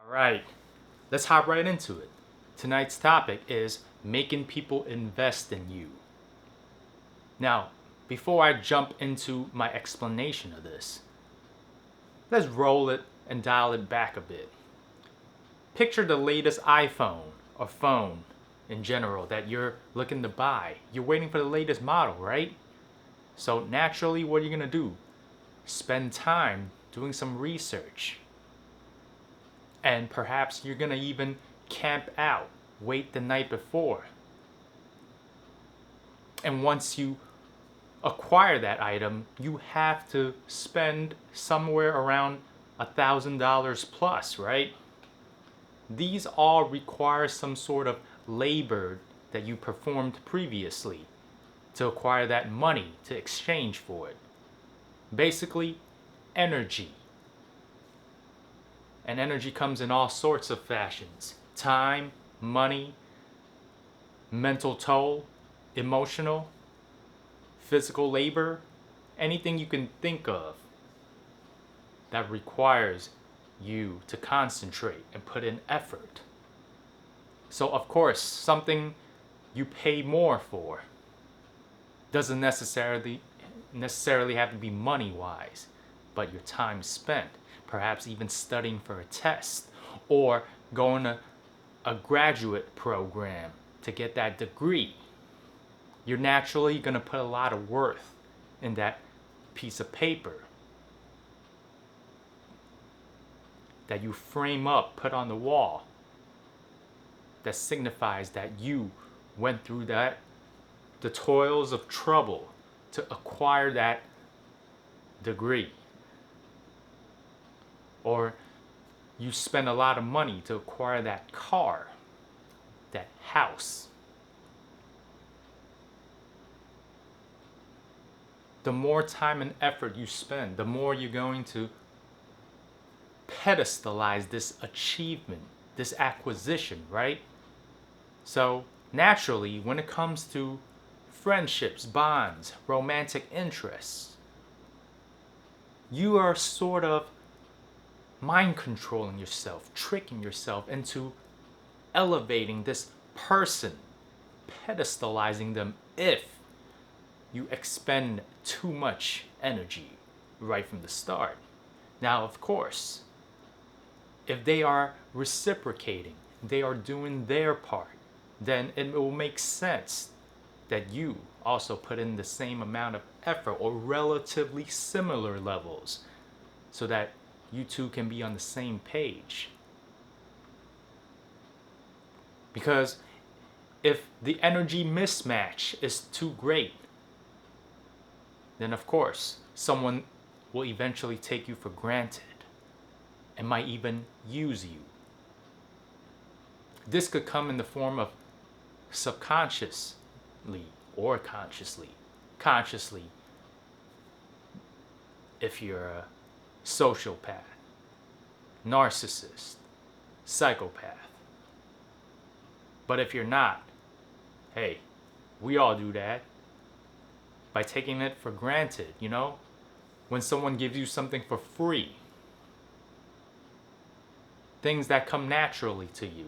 Right, let's hop right into it. Tonight's topic is making people invest in you. Now, before I jump into my explanation of this, let's roll it and dial it back a bit. Picture the latest iPhone or phone in general that you're looking to buy. You're waiting for the latest model, right? So naturally, what are you going to do? Spend time doing some research. And perhaps you're going to even camp out, wait the night before. And once you acquire that item, you have to spend somewhere around $1,000 plus, right? These all require some sort of labor that you performed previously to acquire that money to exchange for it. Basically, energy. And energy comes in all sorts of fashions: time, money, mental toll, emotional, physical labor, anything you can think of that requires you to concentrate and put in effort. So, of course, something you pay more for doesn't necessarily have to be money wise, but your time spent, perhaps even studying for a test or going to a graduate program to get that degree. You're naturally going to put a lot of worth in that piece of paper that you frame up, put on the wall, that signifies that you went through the toils of trouble to acquire that degree. Or you spend a lot of money to acquire that car, that house. The more time and effort you spend, the more you're going to pedestalize this achievement, this acquisition, right? So naturally, when it comes to friendships, bonds, romantic interests, you are sort of mind controlling yourself, tricking yourself into elevating this person, pedestalizing them if you expend too much energy right from the start. Now, of course, if they are reciprocating, they are doing their part, then it will make sense that you also put in the same amount of effort or relatively similar levels so that you two can be on the same page. Because if the energy mismatch is too great, then of course someone will eventually take you for granted and might even use you. This could come in the form of subconsciously or consciously. Consciously, if you're a sociopath, narcissist, psychopath. But if you're not, hey, we all do that. By taking it for granted, when someone gives you something for free, things that come naturally to you.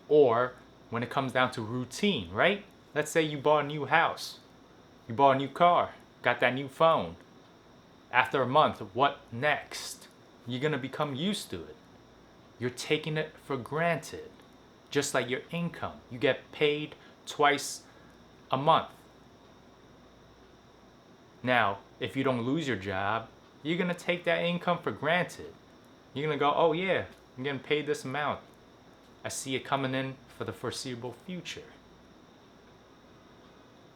Or when it comes down to routine, right? Let's say you bought a new house, you bought a new car, got that new phone. After a month, what next? You're going to become used to it. You're taking it for granted. Just like your income. You get paid twice a month. Now, if you don't lose your job, you're going to take that income for granted. You're going to go, oh yeah, I'm getting paid this amount. I see it coming in for the foreseeable future.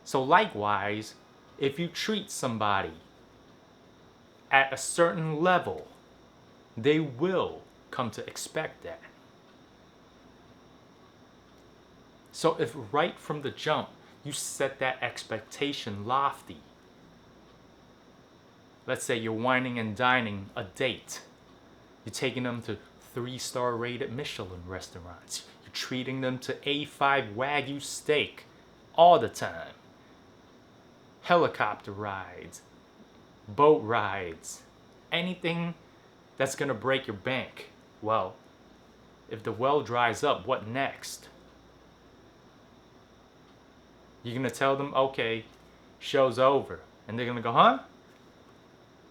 So likewise, if you treat somebody at a certain level, they will come to expect that. So if right from the jump, you set that expectation lofty, let's say you're wining and dining a date. You're taking them to 3-star rated Michelin restaurants. You're treating them to A5 Wagyu steak all the time. Helicopter rides, boat rides, anything that's going to break your bank. Well, if the well dries up, what next? You're going to tell them, okay, show's over. And they're going to go, huh?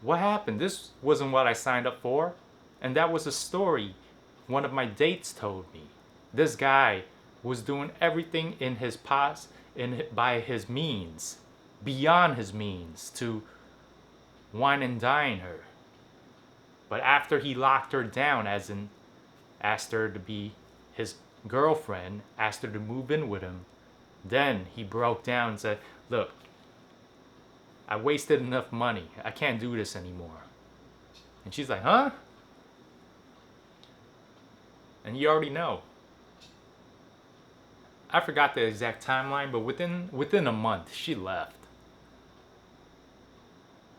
What happened? This wasn't what I signed up for. And that was a story one of my dates told me. This guy was doing everything in his by his means, beyond his means, to wine and dine her. But after he locked her down, as in asked her to be his girlfriend, asked her to move in with him, then he broke down and said, look, I wasted enough money. I can't do this anymore. And she's like, huh? And you already know. I forgot the exact timeline, but within a month, she left.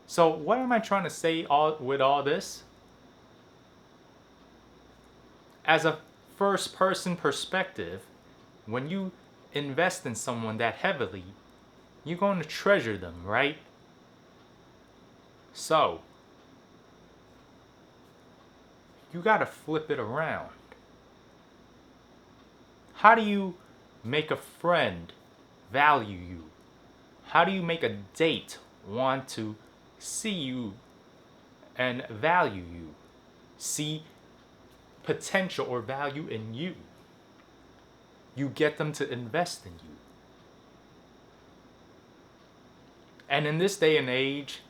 So what am I trying to say with all this? As a first person perspective, when you invest in someone that heavily, you're going to treasure them, right? So, you got to flip it around. How do you make a friend value you? How do you make a date want to see you and value you? See potential or value in you. You get them to invest in you. And in this day and age,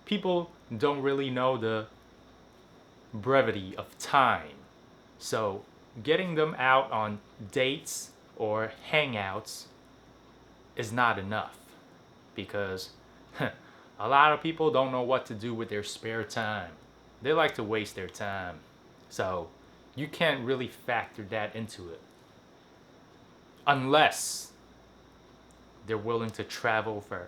people don't really know the brevity of time. So getting them out on dates or hangouts is not enough, because a lot of people don't know what to do with their spare time. They like to waste their time. So you can't really factor that into it unless they're willing to travel for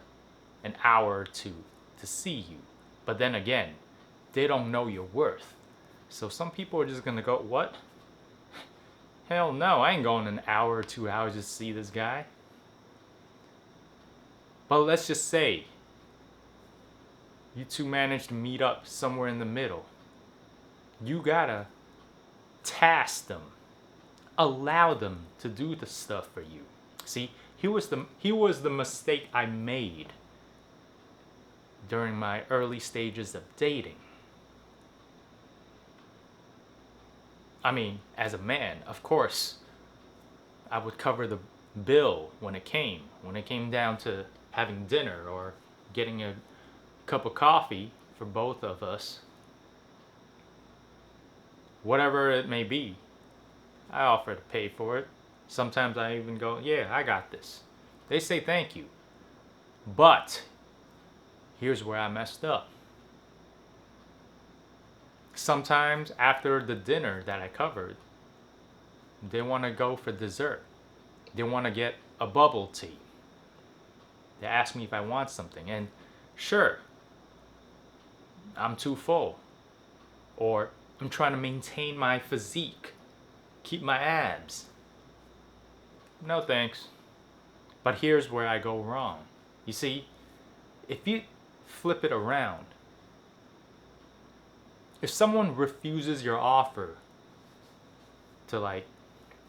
an hour or two to see you. But then again, they don't know your worth. So some people are just gonna go, what? Hell no, I ain't going an hour or 2 hours just to see this guy. But let's just say you two manage to meet up somewhere in the middle. You gotta task them, allow them to do the stuff for you. See, here was the mistake I made during my early stages of dating. I mean, as a man, of course, I would cover the bill when it came down to having dinner or getting a cup of coffee for both of us. Whatever it may be, I offer to pay for it. Sometimes I even go, yeah, I got this. They say thank you. But here's where I messed up. Sometimes after the dinner that I covered, they want to go for dessert. They want to get a bubble tea. They ask me if I want something, and sure, I'm too full. Or I'm trying to maintain my physique, keep my abs. No thanks. But here's where I go wrong. You see, if you flip it around, if someone refuses your offer to, like,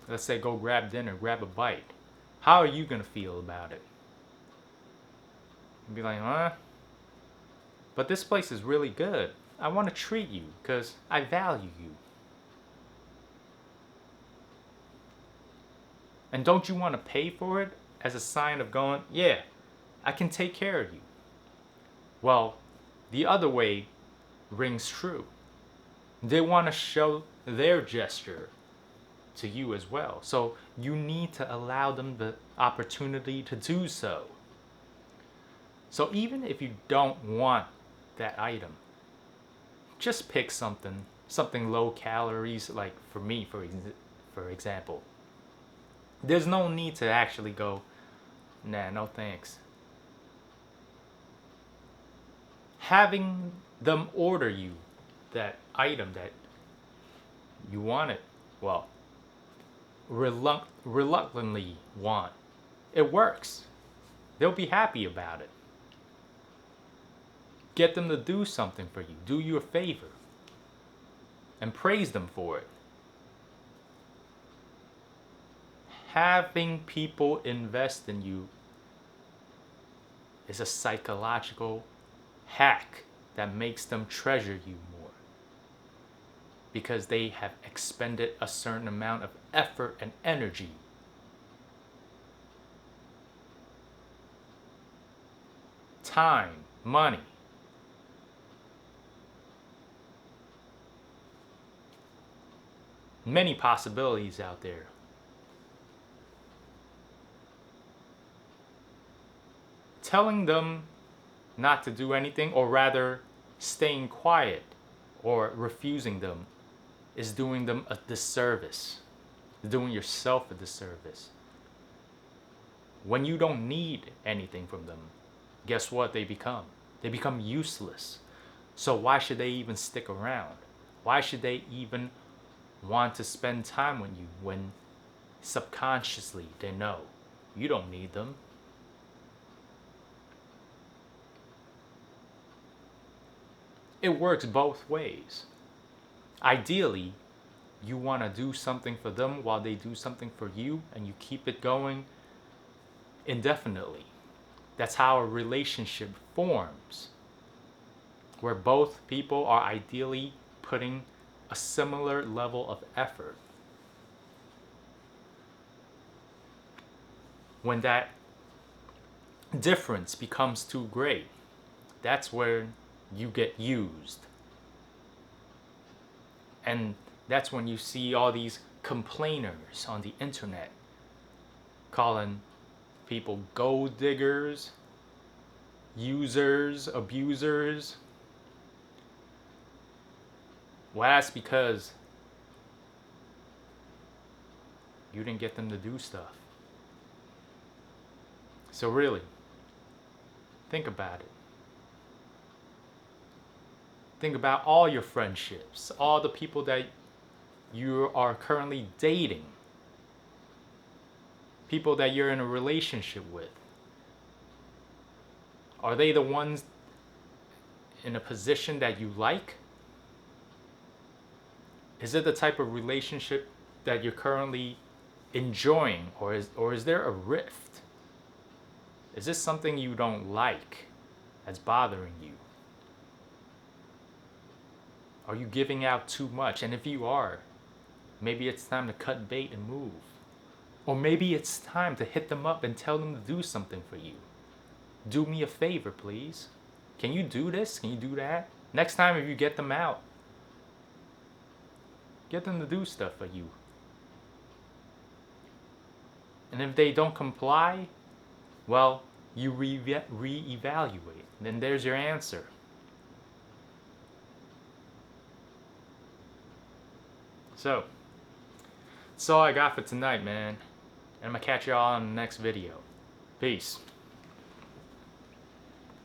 let's say go grab dinner, grab a bite, how are you going to feel about it? You'd be like, huh? But this place is really good. I want to treat you because I value you. And don't you want to pay for it as a sign of going, yeah, I can take care of you? Well, the other way rings true. They want to show their gesture to you as well. So you need to allow them the opportunity to do so. So even if you don't want that item, just pick something low calories, like for me, for example. There's no need to actually go, nah, no thanks. Having them order you that item that you wanted, well, reluctantly want, it works. They'll be happy about it. Get them to do something for you. Do you a favor. And praise them for it. Having people invest in you is a psychological hack that makes them treasure you more because they have expended a certain amount of effort and energy. Time, money. Many possibilities out there. Telling them not to do anything, or rather staying quiet or refusing them, is doing them a disservice. Doing yourself a disservice. When you don't need anything from them, guess what they become? They become useless. So why should they even stick around? Why should they even want to spend time with you when subconsciously they know you don't need them? It works both ways. Ideally, you want to do something for them while they do something for you, and you keep it going indefinitely. That's how a relationship forms, where both people are ideally putting a similar level of effort. When that difference becomes too great, that's where you get used. And that's when you see all these complainers on the internet calling people gold diggers, users, abusers. Well, that's because you didn't get them to do stuff. So really, think about it. Think about all your friendships, all the people that you are currently dating, people that you're in a relationship with. Are they the ones in a position that you like? Is it the type of relationship that you're currently enjoying, or is there a rift? Is this something you don't like that's bothering you? Are you giving out too much? And if you are, maybe it's time to cut bait and move. Or maybe it's time to hit them up and tell them to do something for you. Do me a favor, please. Can you do this? Can you do that? Next time if you get them out, get them to do stuff for you. And if they don't comply, well, you reevaluate. Then there's your answer. So, that's all I got for tonight, man. And I'm gonna catch y'all on the next video. Peace.